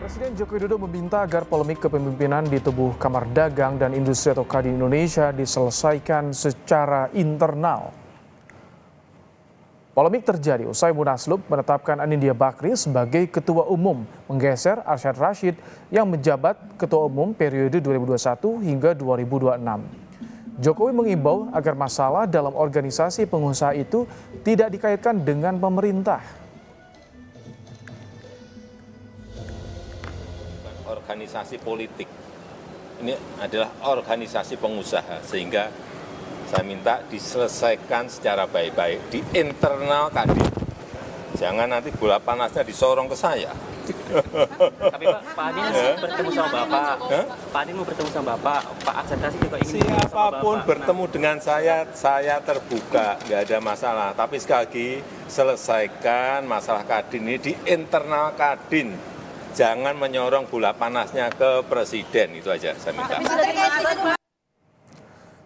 Presiden Joko Widodo meminta agar polemik kepemimpinan di tubuh Kamar Dagang dan Industri atau Kadin Indonesia diselesaikan secara internal. Polemik terjadi usai Munaslup menetapkan Anindya Bakri sebagai Ketua Umum, menggeser Arsyad Rashid yang menjabat Ketua Umum periode 2021 hingga 2026. Jokowi mengimbau agar masalah dalam organisasi pengusaha itu tidak dikaitkan dengan pemerintah. Organisasi politik ini adalah organisasi pengusaha, sehingga saya minta diselesaikan secara baik-baik di internal Kadin. Jangan nanti bola panasnya disorong ke saya. Tapi Pak Adin bertemu sama Bapak. Pak Adin mau bertemu sama Bapak. Pak Arsyad Rashid juga ingin bertemu sama Siapapun Bapak. bertemu dengan saya terbuka, nggak ada masalah. Tapi sekali lagi, selesaikan masalah Kadin ini di internal Kadin. Jangan menyorong bola panasnya ke presiden, itu aja saya minta.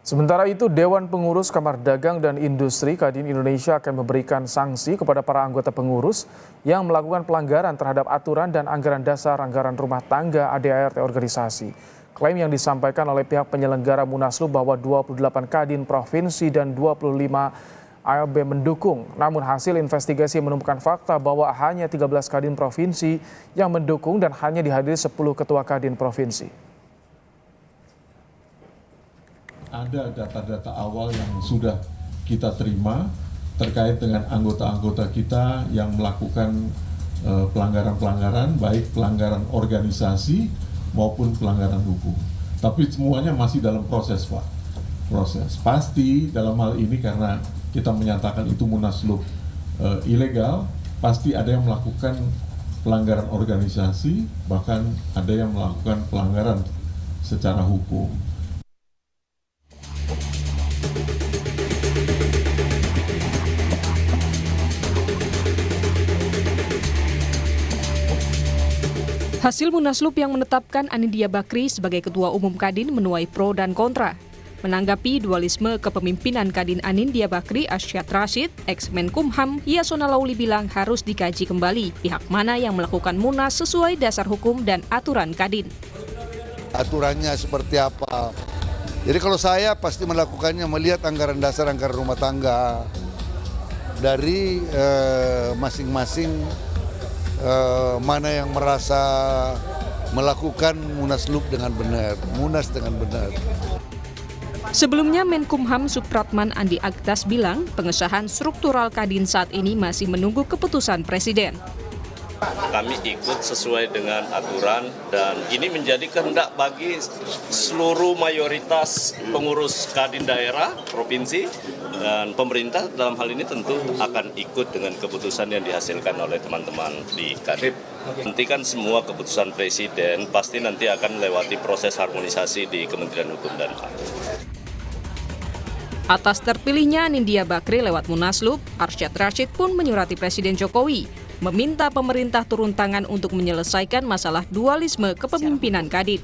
Sementara itu, Dewan Pengurus Kamar Dagang dan Industri Kadin Indonesia akan memberikan sanksi kepada para anggota pengurus yang melakukan pelanggaran terhadap aturan dan anggaran dasar anggaran rumah tangga ADART organisasi. Klaim yang disampaikan oleh pihak penyelenggara Munaslup bahwa 28 Kadin provinsi dan 25 ALB mendukung. Namun hasil investigasi menemukan fakta bahwa hanya 13 Kadin provinsi yang mendukung dan hanya dihadiri 10 ketua Kadin provinsi. Ada data-data awal yang sudah kita terima terkait dengan anggota-anggota kita yang melakukan pelanggaran-pelanggaran, baik pelanggaran organisasi maupun pelanggaran hukum. Tapi semuanya masih dalam proses, Pak. Proses. Pasti dalam hal ini karena kita menyatakan itu Munaslup ilegal, pasti ada yang melakukan pelanggaran organisasi, bahkan ada yang melakukan pelanggaran secara hukum. Hasil Munaslup yang menetapkan Anindya Bakri sebagai Ketua Umum Kadin menuai pro dan kontra. Menanggapi dualisme kepemimpinan Kadin Anindya Bakri, Arsyad Rashid, ex-Menkumham Yasona Lauli bilang harus dikaji kembali pihak mana yang melakukan Munas sesuai dasar hukum dan aturan Kadin. Aturannya seperti apa? Jadi kalau saya pasti melakukannya melihat anggaran dasar anggaran rumah tangga dari masing-masing mana yang merasa melakukan Munaslup dengan benar, Munas dengan benar. Sebelumnya Menkumham Supratman Andi Aktas bilang pengesahan struktural Kadin saat ini masih menunggu keputusan Presiden. Kami ikut sesuai dengan aturan dan ini menjadi kehendak bagi seluruh mayoritas pengurus Kadin daerah, provinsi, dan pemerintah dalam hal ini tentu akan ikut dengan keputusan yang dihasilkan oleh teman-teman di Kadin. Nanti kan semua keputusan Presiden pasti nanti akan melewati proses harmonisasi di Kementerian Hukum dan HAM. Atas terpilihnya Anindya Bakri lewat Munaslup, Arsyad Rashid pun menyurati Presiden Jokowi, meminta pemerintah turun tangan untuk menyelesaikan masalah dualisme kepemimpinan Kadin.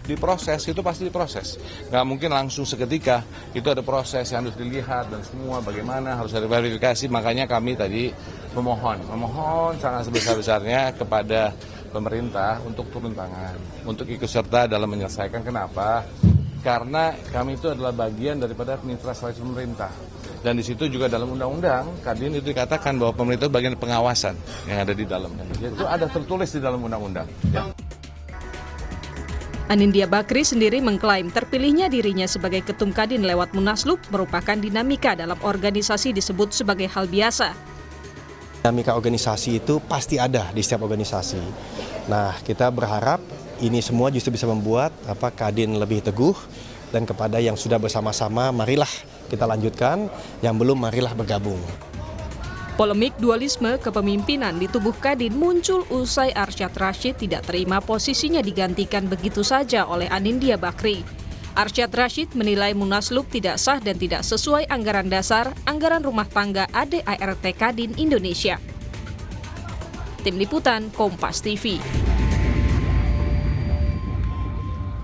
Diproses, itu pasti diproses. Nggak mungkin langsung seketika, itu ada proses yang harus dilihat dan semua bagaimana, harus ada verifikasi. Makanya kami tadi memohon sangat sebesar-besarnya kepada pemerintah untuk turun tangan, untuk ikut serta dalam menyelesaikan. Kenapa? Karena kami itu adalah bagian daripada mitra strategis pemerintah. Dan di situ juga dalam undang-undang, Kadin itu dikatakan bahwa pemerintah itu bagian pengawasan yang ada di dalamnya. Itu ada tertulis di dalam undang-undang. Ya. Anindya Bakri sendiri mengklaim terpilihnya dirinya sebagai Ketum Kadin lewat Munaslup merupakan dinamika dalam organisasi disebut sebagai hal biasa. Dinamika organisasi itu pasti ada di setiap organisasi. Nah, kita berharap ini semua justru bisa membuat Kadin lebih teguh, dan kepada yang sudah bersama-sama marilah kita lanjutkan, yang belum marilah bergabung. Polemik dualisme kepemimpinan di tubuh Kadin muncul usai Arsyad Rashid tidak terima posisinya digantikan begitu saja oleh Anindya Bakri. Arsyad Rashid menilai Munaslup tidak sah dan tidak sesuai anggaran dasar anggaran rumah tangga ADART Kadin Indonesia. Tim Liputan Kompas TV.